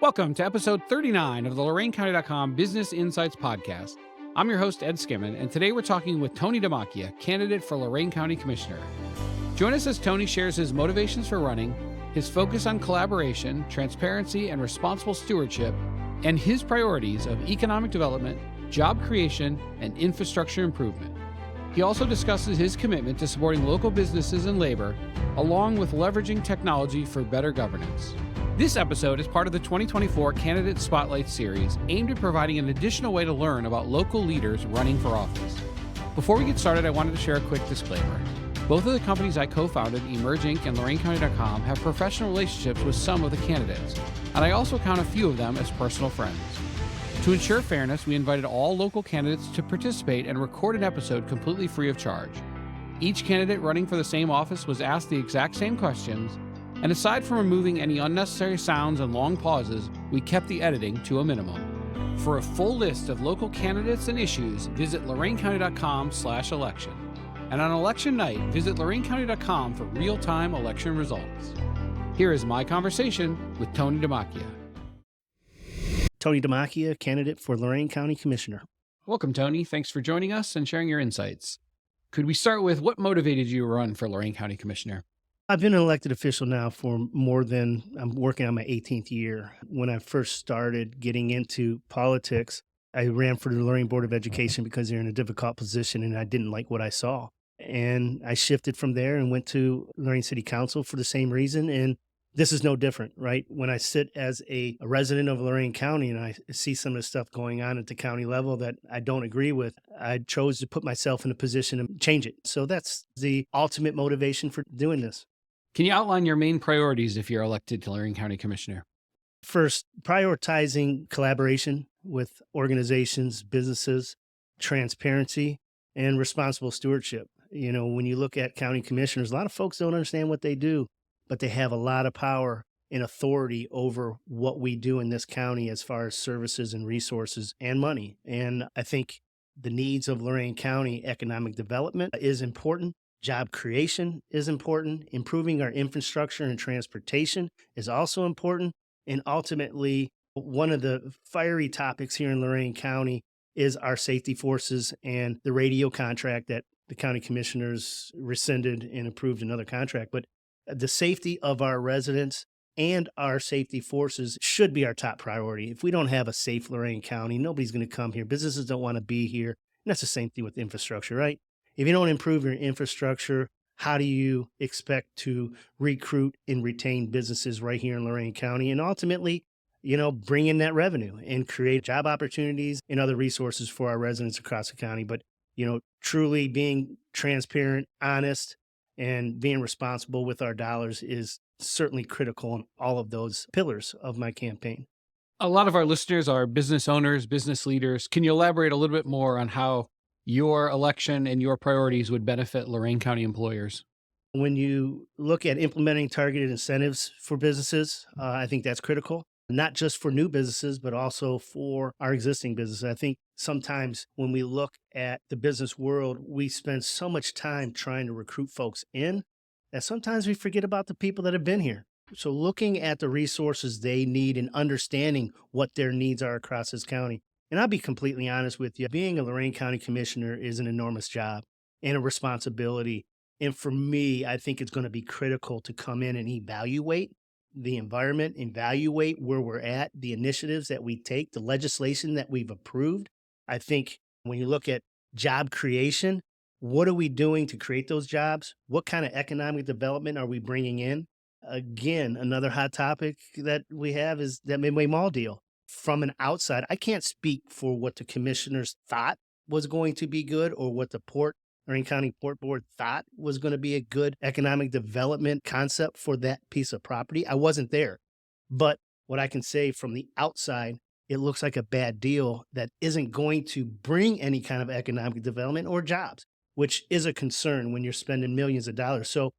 Welcome to episode 39 of the LorainCounty.com Business Insights Podcast. I'm your host, Ed Skimmon, and today we're talking with Tony Dimacchia, candidate for Lorain County Commissioner. Join us as Tony shares his motivations for running, his focus on collaboration, transparency, and responsible stewardship, and his priorities of economic development, job creation, and infrastructure improvement. He also discusses his commitment to supporting local businesses and labor, along with leveraging technology for better governance. This episode is part of the 2024 Candidate Spotlight Series, aimed at providing an additional way to learn about local leaders running for office. Before we get started, I wanted to share a quick disclaimer. Both of the companies I co-founded, Emerge Inc. and LorainCounty.com, have professional relationships with some of the candidates, and I also count a few of them as personal friends. To ensure fairness, we invited all local candidates to participate and record an episode completely free of charge. Each candidate running for the same office was asked the exact same questions, and aside from removing any unnecessary sounds and long pauses, we kept the editing to a minimum. For a full list of local candidates and issues, visit loraincounty.com/election. And on election night, visit loraincounty.com for real-time election results. Here is my conversation with Tony Dimacchia. Tony Dimacchia, candidate for Lorain County Commissioner. Welcome, Tony. Thanks for joining us and sharing your insights. Could we start with what motivated you to run for Lorain County Commissioner? I've been an elected official now for I'm working on my 18th year. When I first started getting into politics, I ran for the Lorain Board of Education because they're in a difficult position and I didn't like what I saw. And I shifted from there and went to Lorain City Council for the same reason. And this is no different, right? When I sit as a resident of Lorain County and I see some of the stuff going on at the county level that I don't agree with, I chose to put myself in a position to change it. So that's the ultimate motivation for doing this. Can you outline your main priorities if you're elected to Lorain County Commissioner? First, prioritizing collaboration with organizations, businesses, transparency, and responsible stewardship. You know, when you look at county commissioners, a lot of folks don't understand what they do, but they have a lot of power and authority over what we do in this county as far as services and resources and money. And I think the needs of Lorain County economic development is important. Job creation is important. Improving our infrastructure and transportation is also important. And ultimately, one of the fiery topics here in Lorain County is our safety forces and the radio contract that the county commissioners rescinded and approved another contract. But the safety of our residents and our safety forces should be our top priority. If we don't have a safe Lorain County, nobody's going to come here. Businesses don't want to be here. And that's the same thing with infrastructure, right? If you don't improve your infrastructure, how do you expect to recruit and retain businesses right here in Lorain County? And ultimately, bring in that revenue and create job opportunities and other resources for our residents across the county. But, truly being transparent, honest, and being responsible with our dollars is certainly critical in all of those pillars of my campaign. A lot of our listeners are business owners, business leaders. Can you elaborate a little bit more on how your election and your priorities would benefit Lorain County employers? When you look at implementing targeted incentives for businesses, I think that's critical, not just for new businesses, but also for our existing businesses. I think sometimes when we look at the business world, we spend so much time trying to recruit folks in that sometimes we forget about the people that have been here. So looking at the resources they need and understanding what their needs are across this county. And I'll be completely honest with you, being a Lorain County Commissioner is an enormous job and a responsibility. And for me, I think it's going to be critical to come in and evaluate the environment, evaluate where we're at, the initiatives that we take, the legislation that we've approved. I think when you look at job creation, what are we doing to create those jobs? What kind of economic development are we bringing in? Again, another hot topic that we have is that Midway Mall deal. From an outside, I can't speak for what the commissioners thought was going to be good or what the Lorain County Port Board thought was going to be a good economic development concept for that piece of property. I wasn't there. But what I can say from the outside, it looks like a bad deal that isn't going to bring any kind of economic development or jobs, which is a concern when you're spending millions of dollars. So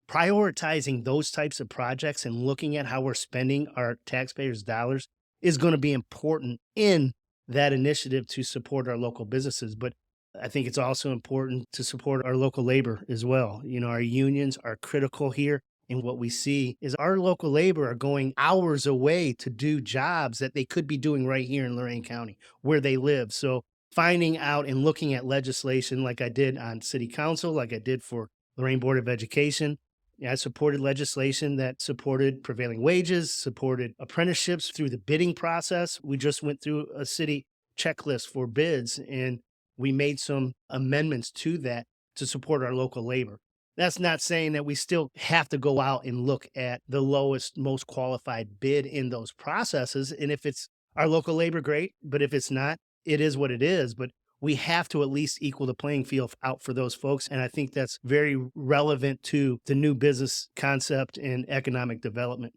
prioritizing those types of projects and looking at how we're spending our taxpayers' dollars is going to be important in that initiative to support our local businesses. But I think it's also important to support our local labor as well. Our unions are critical here And what we see is our local labor are going hours away to do jobs that they could be doing right here in Lorain County where they live. So finding out and looking at legislation like I did on city council, like I did for Lorain Board of Education. Yeah, I supported legislation that supported prevailing wages, supported apprenticeships through the bidding process. We just went through a city checklist for bids and we made some amendments to that to support our local labor. That's not saying that we still have to go out and look at the lowest, most qualified bid in those processes. And if it's our local labor, great. But if it's not, it is what it is. But we have to at least equal the playing field out for those folks. And I think that's very relevant to the new business concept and economic development.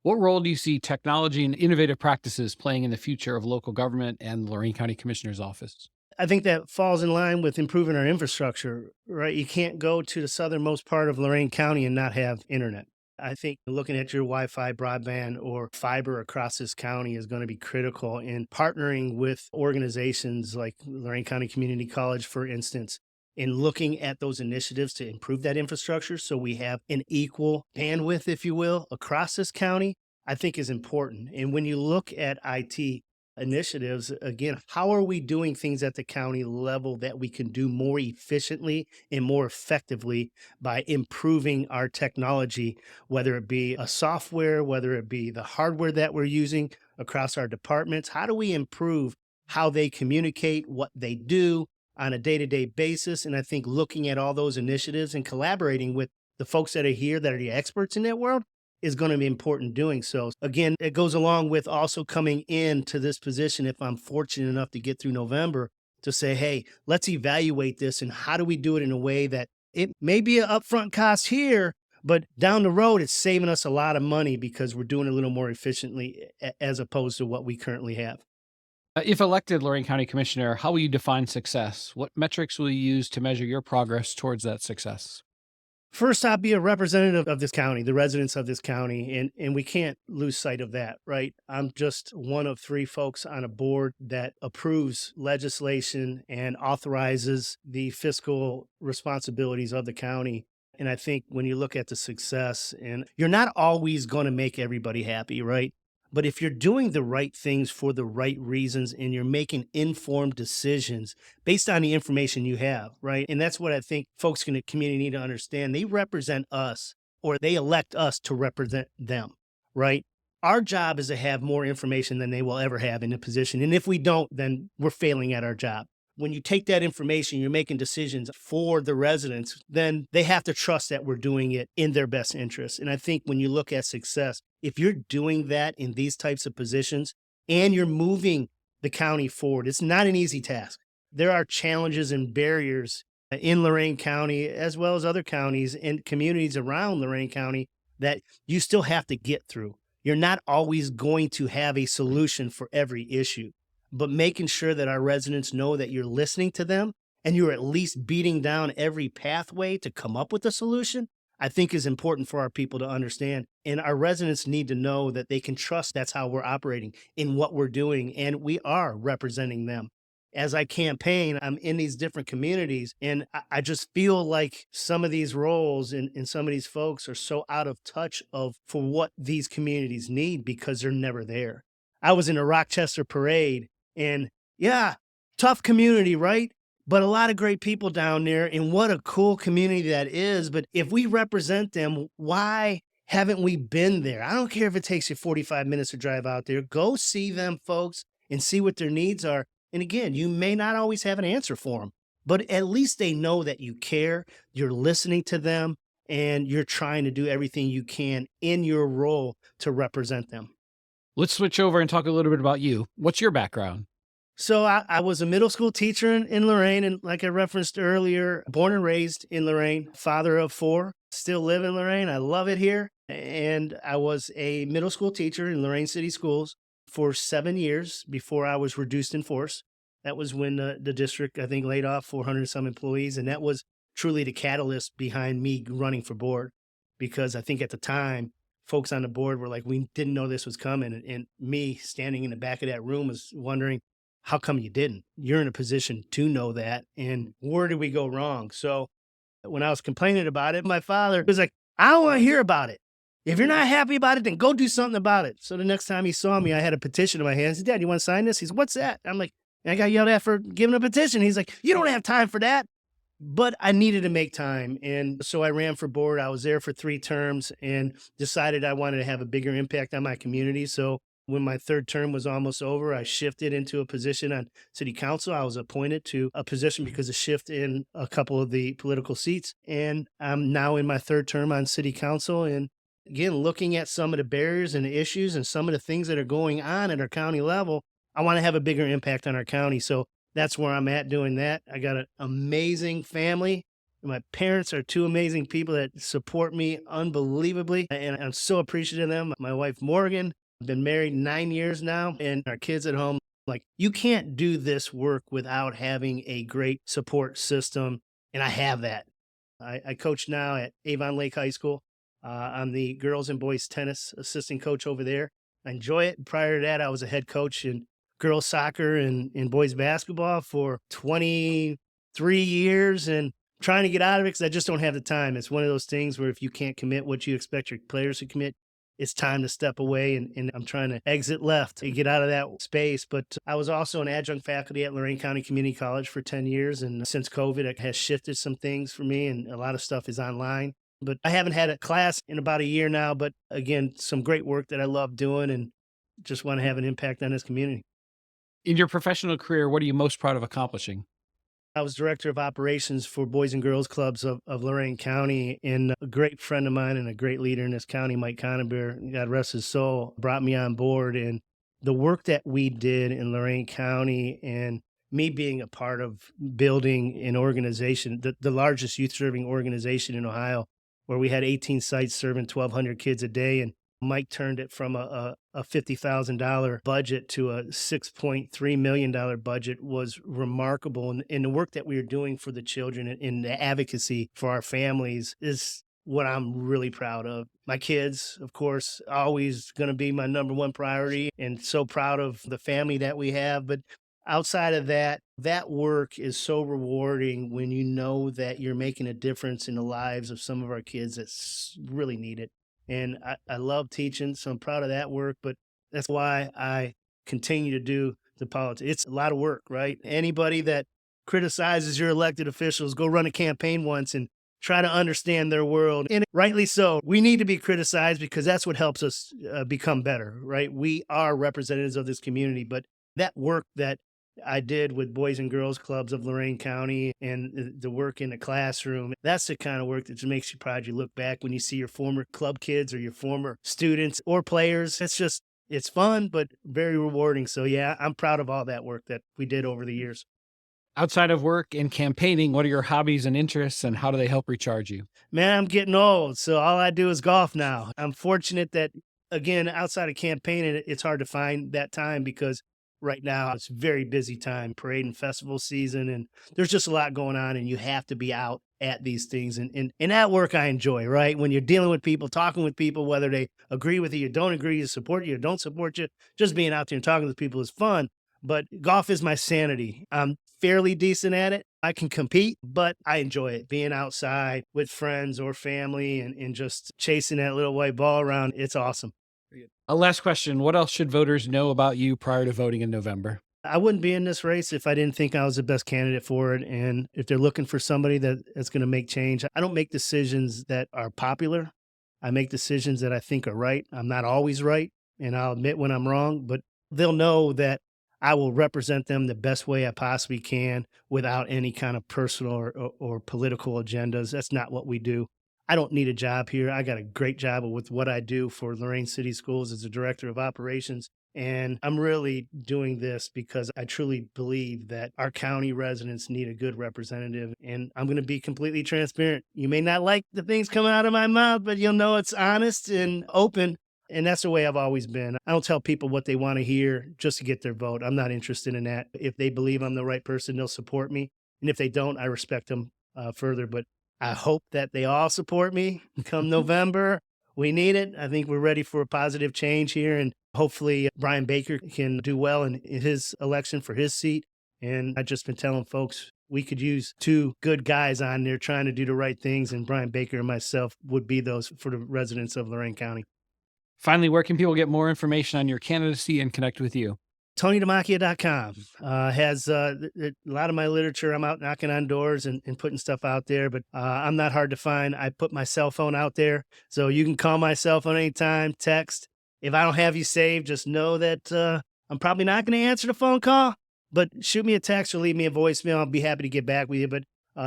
What role do you see technology and innovative practices playing in the future of local government and the Lorain County Commissioner's Office? I think that falls in line with improving our infrastructure, right? You can't go to the southernmost part of Lorain County and not have internet. I think looking at your Wi-Fi, broadband, or fiber across this county is going to be critical in partnering with organizations like Lorain County Community College, for instance, in looking at those initiatives to improve that infrastructure so we have an equal bandwidth, if you will, across this county, I think is important. And when you look at IT, initiatives, again, how are we doing things at the county level that we can do more efficiently and more effectively by improving our technology, whether it be a software, whether it be the hardware that we're using across our departments? How do we improve how they communicate, what they do on a day-to-day basis? And I think looking at all those initiatives and collaborating with the folks that are here that are the experts in that world is going to be important doing so. Again, it goes along with also coming into this position, if I'm fortunate enough to get through November, to say, hey, let's evaluate this and how do we do it in a way that it may be an upfront cost here, but down the road, it's saving us a lot of money because we're doing it a little more efficiently as opposed to what we currently have. If elected Lorain County Commissioner, how will you define success? What metrics will you use to measure your progress towards that success? First, I'll be a representative of this county, the residents of this county, and we can't lose sight of that, right? I'm just one of three folks on a board that approves legislation and authorizes the fiscal responsibilities of the county. And I think when you look at the success, and you're not always going to make everybody happy, right? But if you're doing the right things for the right reasons and you're making informed decisions based on the information you have, right? And that's what I think folks in the community need to understand. They represent us or they elect us to represent them, right? Our job is to have more information than they will ever have in a position. And if we don't, then we're failing at our job. When you take that information, you're making decisions for the residents, then they have to trust that we're doing it in their best interest. And I think when you look at success, if you're doing that in these types of positions and you're moving the county forward, it's not an easy task. There are challenges and barriers in Lorain County, as well as other counties and communities around Lorain County that you still have to get through. You're not always going to have a solution for every issue, but making sure that our residents know that you're listening to them and you're at least beating down every pathway to come up with a solution, I think is important for our people to understand. And our residents need to know that they can trust that's how we're operating in what we're doing. And we are representing them. As I campaign, I'm in these different communities, and I just feel like some of these roles and some of these folks are so out of touch for what these communities need because they're never there. I was in a Rochester parade, and yeah, tough community, right? But a lot of great people down there, and what a cool community that is. But if we represent them, why haven't we been there? I don't care if it takes you 45 minutes to drive out there. Go see them, folks, and see what their needs are. And again, you may not always have an answer for them, but at least they know that you care, you're listening to them, and you're trying to do everything you can in your role to represent them. Let's switch over and talk a little bit about you. What's your background? So I was a middle school teacher in Lorain, and like I referenced earlier, born and raised in Lorain, father of four, still live in Lorain. I love it here. And I was a middle school teacher in Lorain City Schools for 7 years before I was reduced in force. That was when the district, I think, laid off 400 some employees. And that was truly the catalyst behind me running for board, because I think at the time, folks on the board were like, we didn't know this was coming. And me standing in the back of that room was wondering, how come you didn't? You're in a position to know that. And where did we go wrong? So when I was complaining about it, my father was like, I don't want to hear about it. If you're not happy about it, then go do something about it. So the next time he saw me, I had a petition in my hands. He said, Dad, you want to sign this? He's, what's that? I'm like, I got yelled at for giving a petition. He's like, you don't have time for that. But I needed to make time. And so I ran for board. I was there for 3 terms and decided I wanted to have a bigger impact on my community. So when my 3rd term was almost over, I shifted into a position on city council. I was appointed to a position because of shift in a couple of the political seats. And I'm now in my 3rd term on city council. And again, looking at some of the barriers and the issues and some of the things that are going on at our county level, I want to have a bigger impact on our county. So that's where I'm at doing that. I got an amazing family. My parents are 2 amazing people that support me unbelievably, and I'm so appreciative of them. My wife, Morgan, I've been married 9 years now, and our kids at home. Like, you can't do this work without having a great support system, and I have that. I coach now at Avon Lake High School. I'm the girls and boys tennis assistant coach over there. I enjoy it. Prior to that, I was a head coach in girls soccer and boys basketball for 23 years and trying to get out of it because I just don't have the time. It's one of those things where if you can't commit what you expect your players to commit, it's time to step away. And I'm trying to exit left to get out of that space. But I was also an adjunct faculty at Lorain County Community College for 10 years. And since COVID, it has shifted some things for me, and a lot of stuff is online. But I haven't had a class in about a year now. But again, some great work that I love doing and just want to have an impact on this community. In your professional career, what are you most proud of accomplishing? I was director of operations for Boys and Girls Clubs of Lorain County, and a great friend of mine and a great leader in this county, Mike Conaber, God rest his soul, brought me on board. And the work that we did in Lorain County and me being a part of building an organization, the largest youth serving organization in Ohio, where we had 18 sites serving 1,200 kids a day. And Mike turned it from a $50,000 budget to a $6.3 million budget was remarkable. And the work that we were doing for the children and the advocacy for our families is what I'm really proud of. My kids, of course, always going to be my number one priority, and so proud of the family that we have. But outside of that, that work is so rewarding when you know that you're making a difference in the lives of some of our kids that really need it. And I love teaching, so I'm proud of that work. But that's why I continue to do the politics. It's a lot of work, right? Anybody that criticizes your elected officials, go run a campaign once and try to understand their world. And rightly so. We need to be criticized because that's what helps us become better, right? We are representatives of this community. But that work that I did with Boys and Girls Clubs of Lorain County and the work in the classroom, that's the kind of work that just makes you proud. You look back when you see your former club kids or your former students or players. It's fun, but very rewarding. So yeah, I'm proud of all that work that we did over the years. Outside of work and campaigning, what are your hobbies and interests, and how do they help recharge you? Man, I'm getting old, so all I do is golf now. I'm fortunate that, again, outside of campaigning, it's hard to find that time because right now it's very busy time, parade and festival season, and there's just a lot going on, and you have to be out at these things. And that work I enjoy, right? When you're dealing with people, talking with people, whether they agree with you, don't agree, you support you, or don't support you, just being out there and talking with people is fun. But golf is my sanity. I'm fairly decent at it. I can compete, but I enjoy it. Being outside with friends or family and just chasing that little white ball around, it's awesome. A last question. What else should voters know about you prior to voting in November? I wouldn't be in this race if I didn't think I was the best candidate for it. And if they're looking for somebody that's going to make change, I don't make decisions that are popular. I make decisions that I think are right. I'm not always right, and I'll admit when I'm wrong, but they'll know that I will represent them the best way I possibly can without any kind of personal or political agendas. That's not what we do. I don't need a job here. I got a great job with what I do for Lorain City Schools as a director of operations. And I'm really doing this because I truly believe that our county residents need a good representative. And I'm going to be completely transparent. You may not like the things coming out of my mouth, but you'll know it's honest and open. And that's the way I've always been. I don't tell people what they want to hear just to get their vote. I'm not interested in that. If they believe I'm the right person, they'll support me. And if they don't, I respect them further. But I hope that they all support me come November. We need it. I think we're ready for a positive change here. And hopefully Brian Baker can do well in his election for his seat. And I've just been telling folks, we could use two good guys on there trying to do the right things, and Brian Baker and myself would be those for the residents of Lorain County. Finally, where can people get more information on your candidacy and connect with you? TonyDimacchia.com has a lot of my literature. I'm out knocking on doors and putting stuff out there, but I'm not hard to find. I put my cell phone out there, so you can call my cell phone anytime, text. If I don't have you saved, just know that I'm probably not going to answer the phone call, but shoot me a text or leave me a voicemail. I'll be happy to get back with you, but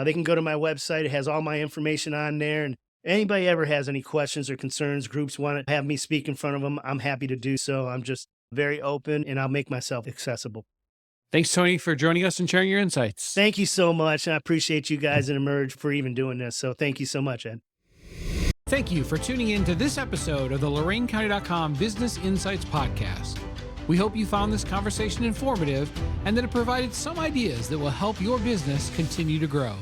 they can go to my website. It has all my information on there, and anybody ever has any questions or concerns, groups want to have me speak in front of them, I'm happy to do so. I'm just very open, and I'll make myself accessible. Thanks, Tony, for joining us and sharing your insights. Thank you so much, and I appreciate you guys at Emerge for even doing this. So thank you so much, Ed. Thank you for tuning in to this episode of the LorainCounty.com Business Insights Podcast. We hope you found this conversation informative and that it provided some ideas that will help your business continue to grow.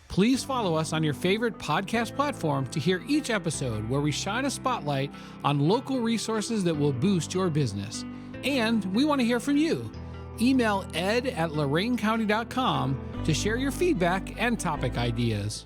Please follow us on your favorite podcast platform to hear each episode where we shine a spotlight on local resources that will boost your business. And we want to hear from you. Email ed@loraincounty.com to share your feedback and topic ideas.